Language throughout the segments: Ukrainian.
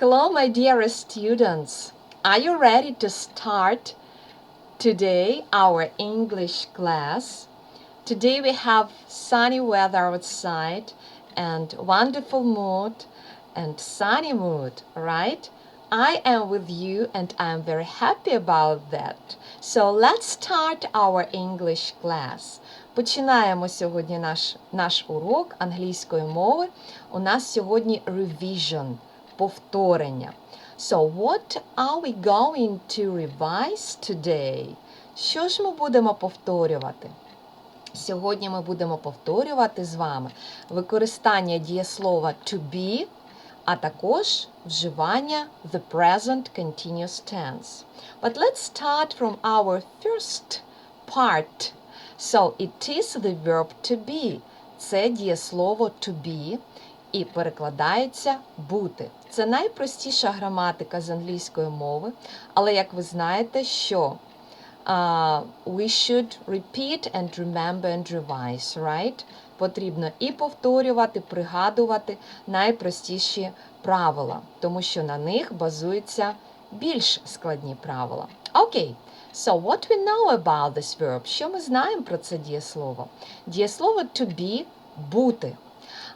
Hello, my dearest students. Are you ready to start today our English class? Today we have sunny weather outside and wonderful mood and sunny mood, right? I am with you and I am very happy about that. So let's start our English class. Починаємо сьогодні наш урок англійської мови. У нас сьогодні revision, повторення. So what are we going to revise today? Що ж ми будемо повторювати? Сьогодні ми будемо повторювати з вами використання дієслова to be, а також вживання the present continuous tense. But let's start from our first part. So it is the verb to be. Це дієслово to be і перекладається бути. Це найпростіша граматика з англійської мови, але як ви знаєте, що we should repeat and remember and revise, right? Потрібно і повторювати, пригадувати найпростіші правила, тому що на них базуються більш складні правила. Окей, so what we know about this verb? Що ми знаємо про це дієслово? Дієслово to be – бути.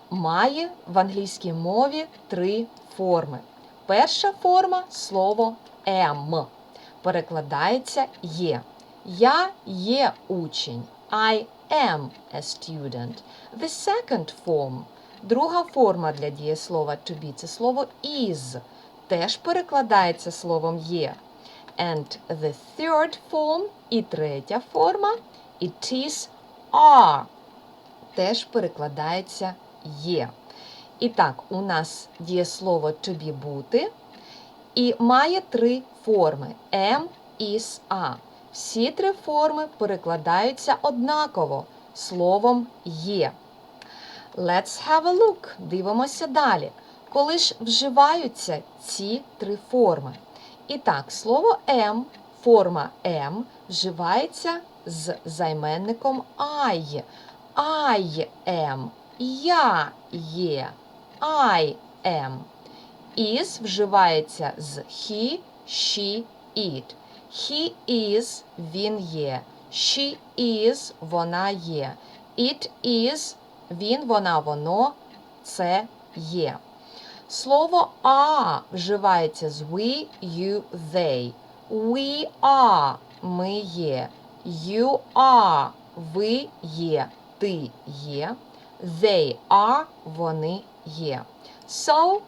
Має в англійській мові три форми. Перша форма – слово am. Перекладається є. Я є учень. I am a student. The second form. Друга форма для дієслова to be – це слово is. Теж перекладається словом є. And the third form і третя форма it is are. Теж перекладається є. І так, у нас дієслово to be – бути. І має три форми – am, is, are. Всі три форми перекладаються однаково словом є. Let's have a look. Дивимося далі. Коли ж вживаються ці три форми? І так, слово am, форма am, вживається з займенником I. I am. Я є. I am. Is вживається з he, she, it. He is – він є. She is – вона є. It is – він, вона, воно – це є. Слово are вживається з we, you, they. We are – ми є. You are – ви є, ти є. They are – вони є. So,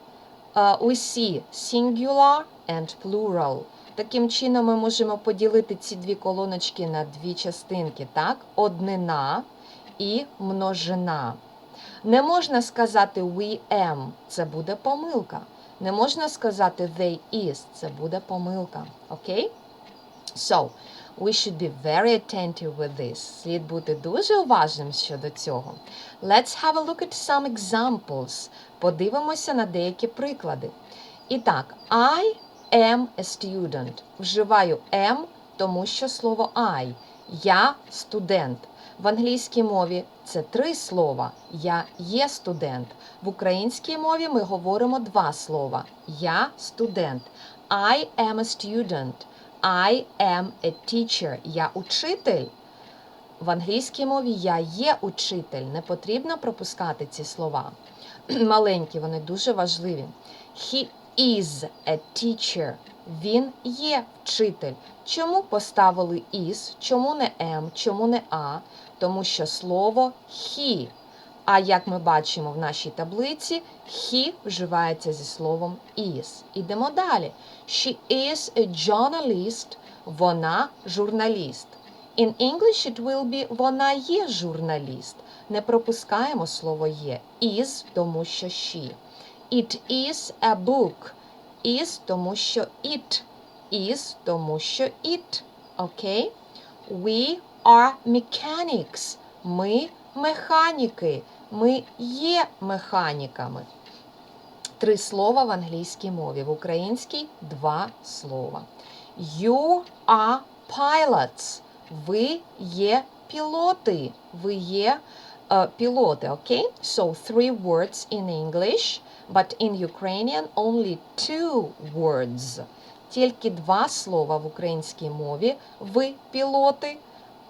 we see singular and plural. Таким чином ми можемо поділити ці дві колоночки на дві частинки, так? Однина і множина. Не можна сказати we am, це буде помилка. Не можна сказати they is, це буде помилка. Окей? So, we should be very attentive with this. Слід бути дуже уважним щодо цього. Let's have a look at some examples. Подивимося на деякі приклади. І так, I am a student. Вживаю am, тому що слово I. Я студент. В англійській мові це три слова. Я є студент. В українській мові ми говоримо два слова. Я студент. I am a student. I am a teacher. Я учитель. В англійській мові я є учитель. Не потрібно пропускати ці слова. Маленькі, вони дуже важливі. He is a teacher. Він є вчитель. Чому поставили is? Чому не am? Чому не a? Тому що слово he. А як ми бачимо в нашій таблиці, he вживається зі словом is. Ідемо далі. She is a journalist. Вона журналіст. In English it will be вона є журналіст. Не пропускаємо слово є. Is, тому що she. It is a book. Is, тому що it. Is, тому що it. Окей? We are mechanics. Ми механіки. Ми є механіками. Три слова в англійській мові. В українській два слова. You are pilots. Ви є пілоти. Ви є пілоти, окей? So, three words in English. But in Ukrainian only 2 words. Тільки 2 слова в українській мові ви пілоти,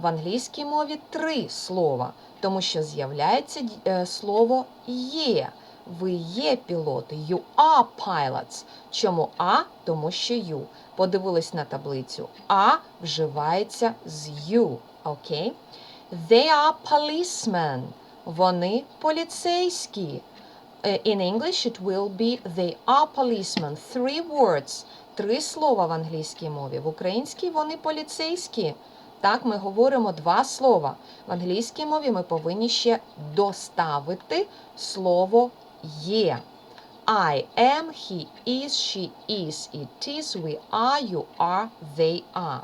в англійській мові 3 слова, тому що з'являється слово є. Ви є пілоти. You are pilots. Чому а? Тому що you. Подивились на таблицю. А вживається з you. Окей? They are policemen. Вони поліцейські. In English it will be they are policemen. 3 words. 3 слова в англійській мові. В українській вони поліцейські. Так, ми говоримо 2 слова. В англійській мові ми повинні ще доставити слово є. I am, he is, she is, it is, we are, you are, they are.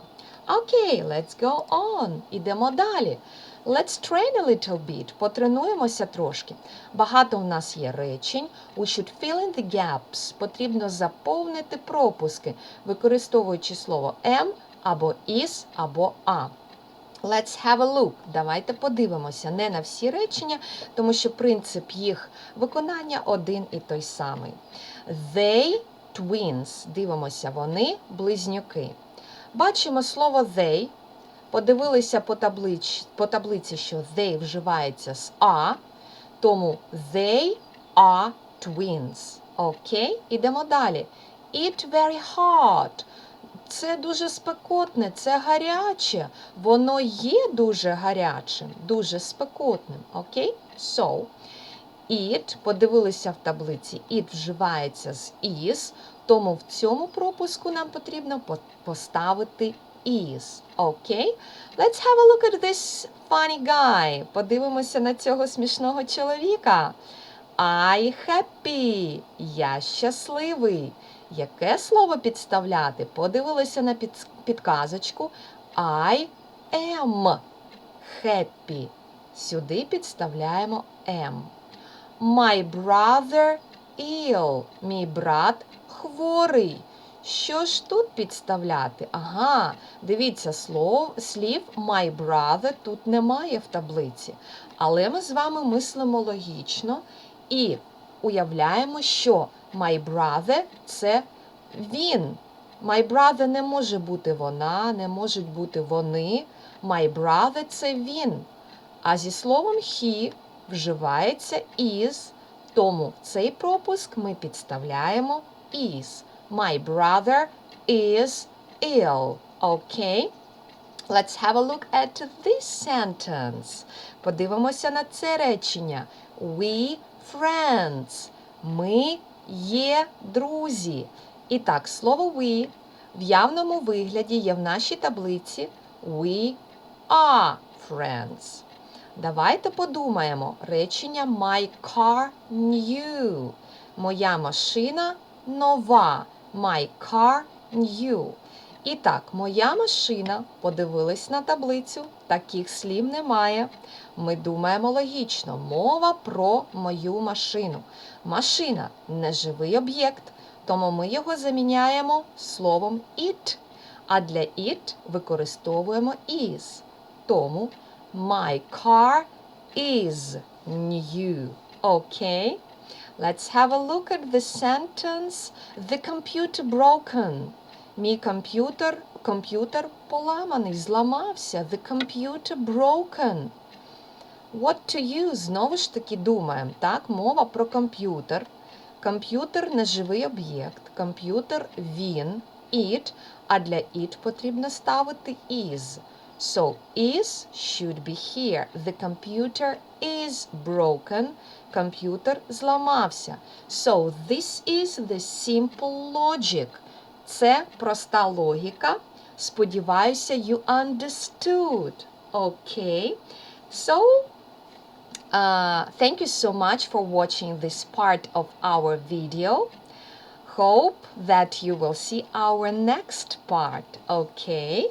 Окей, let's go on. Ідемо далі. Let's train a little bit. Потренуємося трошки. Багато в нас є речень. We should fill in the gaps. Потрібно заповнити пропуски, використовуючи слово am, або is, або are. Let's have a look. Давайте подивимося не на всі речення, тому що принцип їх виконання один і той самий. They twins. Дивимося, вони близнюки. Бачимо слово they. Подивилися по таблиці, що they вживається з are, тому they are twins. Окей? Ідемо далі. It very hot. Це дуже спекотне, це гаряче. Воно є дуже гарячим, дуже спекотним. Окей? So, it, подивилися в таблиці, it вживається з is, тому в цьому пропуску нам потрібно поставити is. Окей? Let's have a look at this funny guy. Подивимося на цього смішного чоловіка. I happy. Я щасливий. Яке слово підставляти? Подивилися на підказочку. I am happy. Сюди підставляємо am. My brother ill. Мій брат хворий. Що ж тут підставляти? Ага, дивіться, слів my brother тут немає в таблиці. Але ми з вами мислимо логічно і уявляємо, що my brother – це він. My brother не може бути вона, не можуть бути вони. My brother – це він. А зі словом he вживається is, тому в цей пропуск ми підставляємо is. My brother is ill. Okay? Let's have a look at this sentence. Подивимося на це речення. We friends. Ми є друзі. І так, слово we в явному вигляді є в нашій таблиці. We are friends. Давайте подумаємо. Речення my car new. Моя машина нова. My car new. І так, моя машина, подивились на таблицю, таких слів немає. Ми думаємо логічно. Мова про мою машину. Машина – неживий об'єкт, тому ми його заміняємо словом it. А для it використовуємо is. Тому my car is new. Окей? Let's have a look at the sentence. The computer broken. Мій комп'ютер поламаний, зламався. The computer broken. What to use? Знову ж таки думаємо. Так, мова про комп'ютер. Комп'ютер – неживий об'єкт. Комп'ютер – він, it, а для it потрібно ставити is. So, is should be here. The computer is broken. Комп'ютер зламався. So, this is the simple logic. Це проста логіка. Сподіваюся, you understood. Okay. So, thank you so much for watching this part of our video. Hope that you will see our next part. Okay.